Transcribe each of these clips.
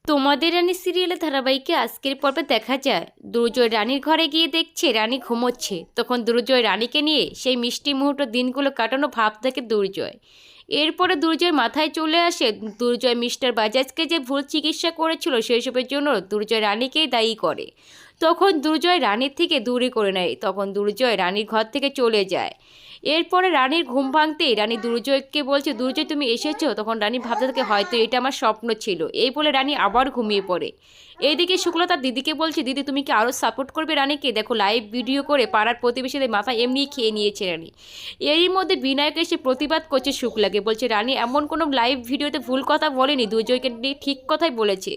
তোমাদের রানী সিরিয়ালে ধারাবাহিকে আজকের পর্বে দেখা যায় দুর্জয় রানীর ঘরে গিয়ে দেখছে রানী ঘুমোচ্ছে। তখন দুর্জয় রানীকে নিয়ে সেই মিষ্টি মুহূর্ত দিনগুলো কাটানো ভাব থাকে দুর্জয়। এরপরে দুর্জয় মাথায় চলে আসে দুর্জয় মিস্টার বাজাজকে যে ভুল চিকিৎসা করেছিল সেসবের জন্য দুর্জয় রানীকেই দায়ী করে। তখন দুর্জয় রানীর থেকে দূরে করে নেয়। তখন দুর্জয় রানীর ঘর থেকে চলে যায়। এরপরে রানীর ঘুম ভাঙতেই রানী দুর্জয়কে বলছে, দুর্জয় তুমি এসেছো। তখন রানী ভাবতে থাকে হয়তো এটা আমার স্বপ্ন ছিল। এই বলে রানী আবার ঘুমিয়ে পড়ে। এইদিকে শুক্লা তার দিদিকে বলছে, দিদি তুমি কি আরও সাপোর্ট করবে রানীকে? দেখো লাইভ ভিডিও করে পাড়ার প্রতিবেশীদের মাথা এমনিই খেয়ে নিয়েছে রানী। এরই মধ্যে বিনায়ক এসে প্রতিবাদ করছে শুক্লাকে, বলছে রানী এমন কোনো লাইভ ভিডিওতে ভুল কথা বলেনি, দুর্জয়কে নিয়ে ঠিক কথাই বলেছে।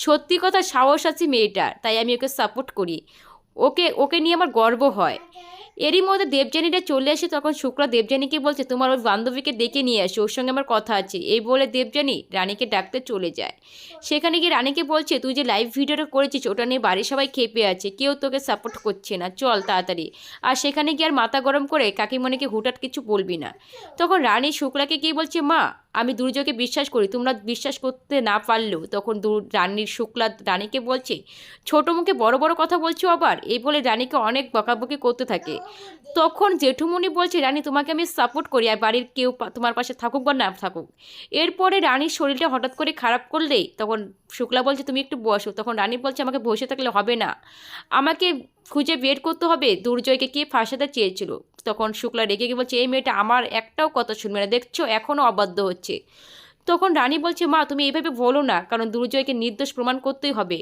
সত্যি কথা, সাহস আছে মেয়েটার, তাই আমি ওকে সাপোর্ট করি। ওকে ওকে নিয়ে আমার গর্ব হয়। এরই মধ্যে দেবযানীরা চলে আসে। তখন শুক্লা দেবযানীকে বলছে, তোমার ওই বান্ধবীকে ডেকে নিয়ে আসো, ওর সঙ্গে আমার কথা আছে। এই বলে দেবযানী রানীকে ডাকতে চলে যায়। সেখানে গিয়ে রানীকে বলছে, তুই যে লাইভ ভিডিওটা করেছিস ওটা নিয়ে বাড়ির সবাই ক্ষেপে আছে, কেউ তোকে সাপোর্ট করছে না, চল তাড়াতাড়ি। আর সেখানে গিয়ে আর মাথা গরম করে কাকিমণিকে হুটহাট কিছু বলবি না। তখন রানী শুক্লাকে গিয়ে বলছে, মা আমি দুর্জয়কে বিশ্বাস করি, তোমরা বিশ্বাস করতে না পারলেও। তখন রানীর শুক্লা রানীকে বলছে, ছোট মুখে বড় বড় কথা বলছো আবার। এই বলে রানীকে অনেক বকাবকি করতে থাকে। তখন জেঠুমণি বলছে, রানী তোমাকে আমি সাপোর্ট করি, আর বাড়ির কেউ তোমার পাশে থাকুক বা না থাকুক। এরপরে রানীর শরীরটা হঠাৎ করে খারাপ করলেই তখন শুক্লা বলছে, তুমি একটু বসো। তখন রানী বলছে, আমাকে বসে থাকলে হবে না, আমাকে খুঁজে বের করতে হবে দুর্জয়কে কে ফাঁসাতে চেয়েছিল। তখন শুক্লা রেগে গিয়ে বলছে, এই মেয়েটা আমার একটাও কথা শুনবে না, দেখছো এখনও অবাধ্য হচ্ছে। তখন রানী বলছে, মা তুমি এইভাবে বলো না, কারণ দুর্জয়কে নির্দোষ প্রমাণ করতেই হবে।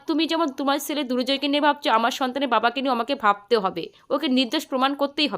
তুমি যেমন তোমার ছেলে দুর্জয়কে নিয়ে ভাবছো, আমার সন্তানের বাবাকে নিয়ে আমাকে ভাবতে হবে, ওকে নির্দোষ প্রমাণ করতেই হবে।